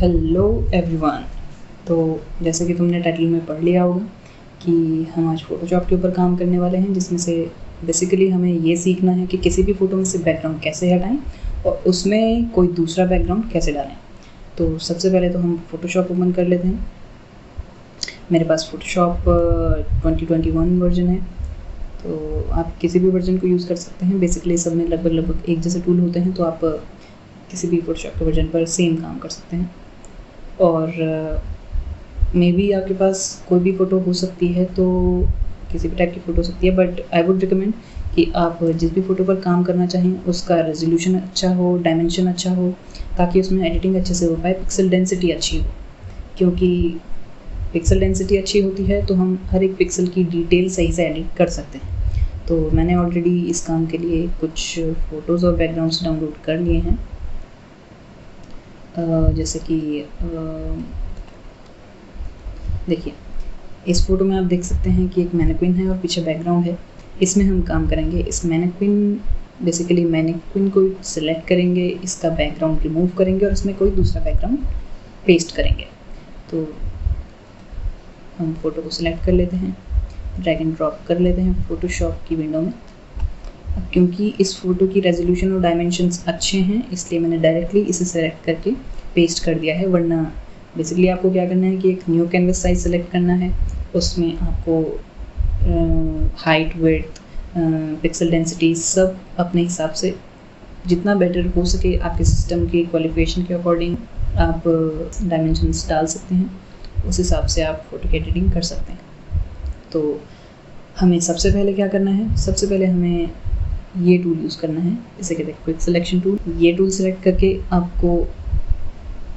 Hello everyone. तो जैसे कि तुमने टाइटल में पढ़ लिया होगा कि हम आज फ़ोटोशॉप के ऊपर काम करने वाले हैं, जिसमें से बेसिकली हमें ये सीखना है कि किसी भी फ़ोटो में से बैकग्राउंड कैसे हटाएं और उसमें कोई दूसरा बैकग्राउंड कैसे डालें। तो सबसे पहले तो हम फ़ोटोशॉप ओपन कर लेते हैं। मेरे पास फ़ोटोशॉप 2021 वर्जन है, तो आप किसी भी वर्जन को यूज़ कर सकते हैं। बेसिकली सब में लगभग एक जैसे टूल होते हैं, तो आप किसी भी फ़ोटोशॉप के वर्जन पर सेम काम कर सकते हैं। और मे बी आपके पास कोई भी फ़ोटो हो सकती है, तो किसी भी टाइप की फ़ोटो हो सकती है, बट आई वुड रिकमेंड कि आप जिस भी फ़ोटो पर काम करना चाहें उसका रेजोल्यूशन अच्छा हो, डायमेंशन अच्छा हो, ताकि उसमें एडिटिंग अच्छे से हो पाए, पिक्सल डेंसिटी अच्छी हो। क्योंकि पिक्सल डेंसिटी अच्छी होती है तो हम हर एक पिक्सल की डिटेल सही से एडिट कर सकते हैं। तो मैंने ऑलरेडी इस काम के लिए कुछ फ़ोटोज़ और बैकग्राउंड्स डाउनलोड कर लिए हैं। जैसे कि देखिए, इस फ़ोटो में आप देख सकते हैं कि एक मैनीक्विन है और पीछे बैकग्राउंड है। इसमें हम काम करेंगे। इस बेसिकली मैनीक्विन को सिलेक्ट करेंगे, इसका बैकग्राउंड रिमूव करेंगे और इसमें कोई दूसरा बैकग्राउंड पेस्ट करेंगे। तो हम फ़ोटो को सिलेक्ट कर लेते हैं, ड्रैग एंड ड्रॉप कर लेते हैं फ़ोटोशॉप की विंडो में। अब क्योंकि इस फ़ोटो की रेजोल्यूशन और डायमेंशंस अच्छे हैं, इसलिए मैंने डायरेक्टली इसे सेलेक्ट करके पेस्ट कर दिया है। वरना बेसिकली आपको क्या करना है कि एक न्यू कैनवस साइज सेलेक्ट करना है, उसमें आपको हाइट, विड्थ, पिक्सल डेंसिटी सब अपने हिसाब से जितना बेटर हो सके आपके सिस्टम की क्वालिफिकेशन के अकॉर्डिंग आप डायमेंशंस डाल सकते हैं। उस हिसाब से आप फ़ोटो की एडिटिंग कर सकते हैं। तो हमें सबसे पहले क्या करना है, सबसे पहले हमें ये टूल यूज़ करना है, इसे कहते हैं क्विक सिलेक्शन टूल। ये टूल सेलेक्ट करके आपको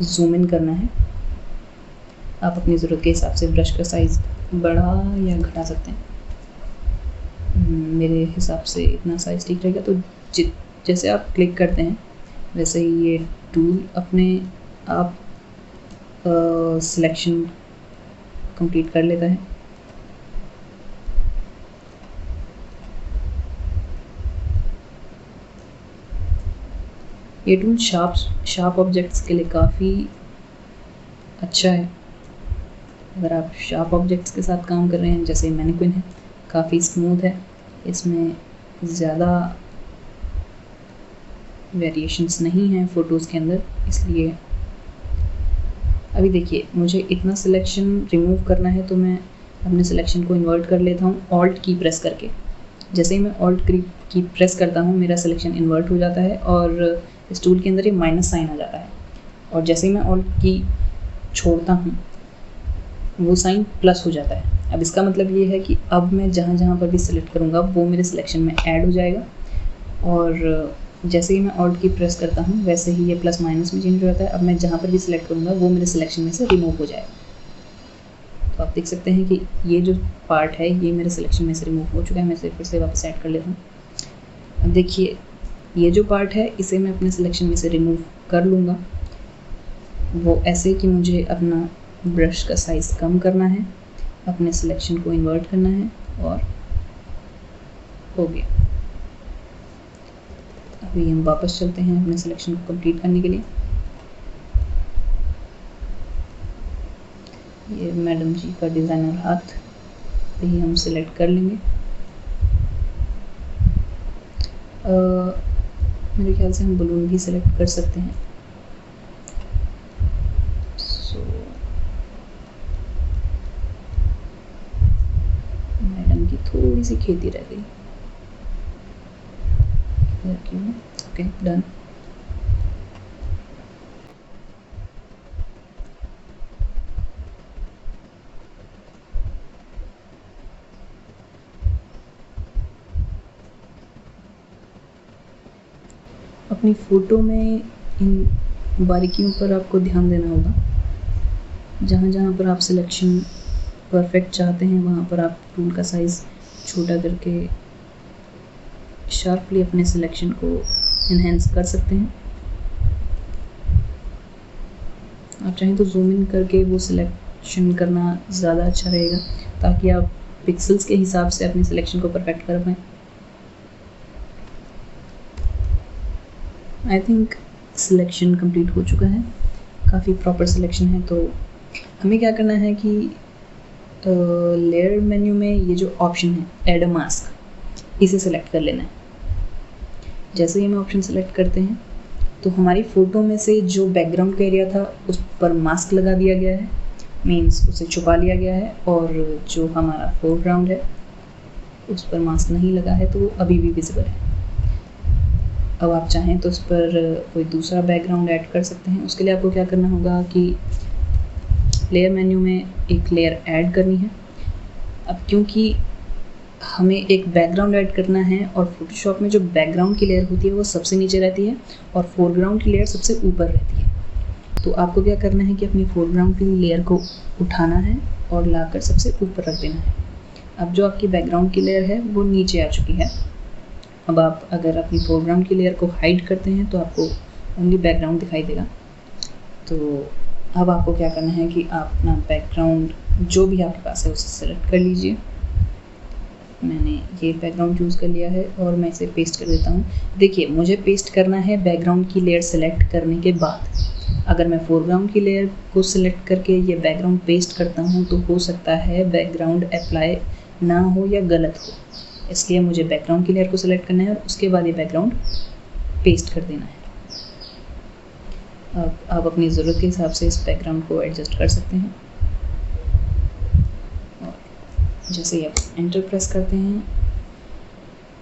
जूम इन करना है। आप अपनी ज़रूरत के हिसाब से ब्रश का साइज़ बढ़ा या घटा सकते हैं। मेरे हिसाब से इतना साइज़ ठीक रहेगा। तो जैसे आप क्लिक करते हैं वैसे ही ये टूल अपने आप सिलेक्शन कंप्लीट कर लेता है। ये टूल शार्प ऑब्जेक्ट्स के लिए काफ़ी अच्छा है। अगर आप शार्प ऑब्जेक्ट्स के साथ काम कर रहे हैं, जैसे मैनीक्विन है, काफ़ी स्मूथ है, इसमें ज़्यादा वेरिएशंस नहीं हैं फ़ोटोज़ के अंदर। इसलिए अभी देखिए, मुझे इतना सिलेक्शन रिमूव करना है, तो मैं अपने सिलेक्शन को इन्वर्ट कर लेता हूँ ऑल्ट की प्रेस करके। जैसे ही मैं ऑल्ट की प्रेस करता हूँ, मेरा सिलेक्शन इन्वर्ट हो जाता है और इस टूल के अंदर ये माइनस साइन आ जाता है। और जैसे ही मैं ऑल्ट की छोड़ता हूँ, वो साइन प्लस हो जाता है। अब इसका मतलब ये है कि अब मैं जहाँ पर भी सिलेक्ट करूँगा वो मेरे सिलेक्शन में ऐड हो जाएगा। और जैसे ही मैं ऑल्ट की प्रेस करता हूँ, वैसे ही ये प्लस माइनस में चेंज हो जाता है। अब मैं जहाँ पर भी सिलेक्ट करूँगा वो मेरे सिलेक्शन में से रिमूव हो जाएगा। तो आप देख सकते हैं कि ये जो पार्ट है ये मेरे सिलेक्शन में से रिमूव हो चुका है। मैं इसे फिर से वापस ऐड कर लेता हूँ। अब देखिए, ये जो पार्ट है इसे मैं अपने सिलेक्शन में से रिमूव कर लूँगा। वो ऐसे कि मुझे अपना ब्रश का साइज़ कम करना है, अपने सिलेक्शन को इन्वर्ट करना है और हो गया। अभी हम वापस चलते हैं अपने सिलेक्शन को कंप्लीट करने के लिए। ये मैडम जी का डिज़ाइनर हाथ भी हम सिलेक्ट कर लेंगे। मेरे ख्याल से हम बलून भी सिलेक्ट कर सकते हैं। मैडम की थोड़ी सी खेती रह गई। Okay, done. अपनी फ़ोटो में इन बारीकियों पर आपको ध्यान देना होगा। जहाँ पर आप सिलेक्शन परफेक्ट चाहते हैं वहाँ पर आप टूल का साइज़ छोटा करके शार्पली अपने सिलेक्शन को इन्हेंस कर सकते हैं। आप चाहें तो जूम इन करके वो सिलेक्शन करना ज़्यादा अच्छा रहेगा, ताकि आप पिक्सल्स के हिसाब से अपने सिलेक्शन को परफेक्ट कर पाएँ। आई थिंक सिलेक्शन कंप्लीट हो चुका है। काफ़ी प्रॉपर सिलेक्शन है। तो हमें क्या करना है कि लेयर मेन्यू में ये जो ऑप्शन है ऐड अ मास्क, इसे सेलेक्ट कर लेना है। जैसे ही हम ऑप्शन सेलेक्ट करते हैं तो हमारी फ़ोटो में से जो बैकग्राउंड का एरिया था उस पर मास्क लगा दिया गया है, मीन्स उसे छुपा लिया गया है, और जो हमारा फोरग्राउंड है उस पर मास्क नहीं लगा है तो वो अभी भी विजिबल है। अब आप चाहें तो उस पर कोई दूसरा बैकग्राउंड ऐड कर सकते हैं। उसके लिए आपको क्या करना होगा कि लेयर मेन्यू में एक लेयर ऐड करनी है। अब क्योंकि हमें एक बैकग्राउंड ऐड करना है और फोटोशॉप में जो बैकग्राउंड की लेयर होती है वो सबसे नीचे रहती है और फोरग्राउंड की लेयर सबसे ऊपर रहती है। तो आपको क्या करना है कि अपनी फोरग्राउंड की लेयर को उठाना है और लाकर सबसे ऊपर रख देना है। अब जो आपकी बैकग्राउंड की लेयर है वो नीचे आ चुकी है। अब आप अगर अपनी फोरग्राउंड की लेयर को हाइड करते हैं तो आपको ओनली बैकग्राउंड दिखाई देगा। तो अब आपको क्या करना है कि आप अपना बैकग्राउंड जो भी आपके पास है उसे सेलेक्ट कर लीजिए। मैंने ये बैकग्राउंड चूज़ कर लिया है और मैं इसे पेस्ट कर देता हूँ। देखिए, मुझे पेस्ट करना है बैकग्राउंड की लेयर सेलेक्ट करने के बाद। अगर मैं फोरग्राउंड की लेयर को सिलेक्ट करके ये बैकग्राउंड पेस्ट करता हूँ तो हो सकता है बैकग्राउंड अप्लाई ना हो या गलत हो, इसलिए मुझे बैकग्राउंड की लेयर को सिलेक्ट करना है और उसके बाद ये बैकग्राउंड पेस्ट कर देना है। अब आप अपनी ज़रूरत के हिसाब से इस बैकग्राउंड को एडजस्ट कर सकते हैं। और जैसे ही आप एंटर प्रेस करते हैं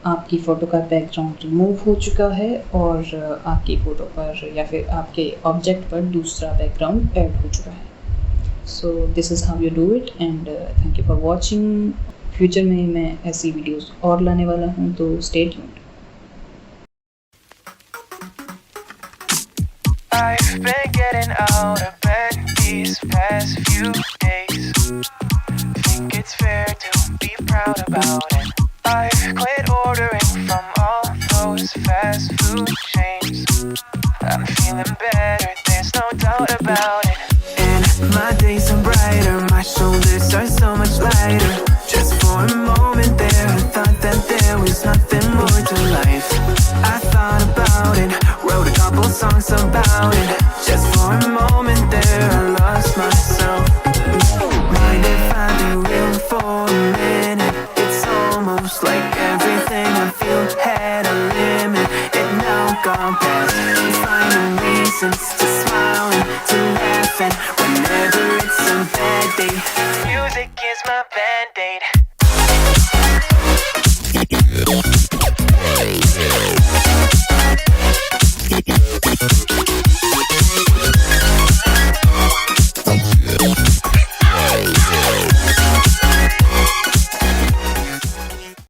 आपकी फ़ोटो का बैकग्राउंड रिमूव हो चुका है और आपकी फ़ोटो पर या फिर आपके ऑब्जेक्ट पर दूसरा बैकग्राउंड ऐड हो चुका है। So this is how you do it and thank you for watching. Future में मैं ऐसी वीडियोस और लाने वाला हूँ, तो stay tuned. I've been getting out of bed these past few days. Think it's fair to be proud about it. I've quit ordering from all those fast food chains. I'm feeling better, there's no doubt about it. And my days are brighter, my shoulders are so much lighter. Just for a moment there, I thought that there was nothing more to life. I thought about it, wrote a couple songs about it. Just for a moment there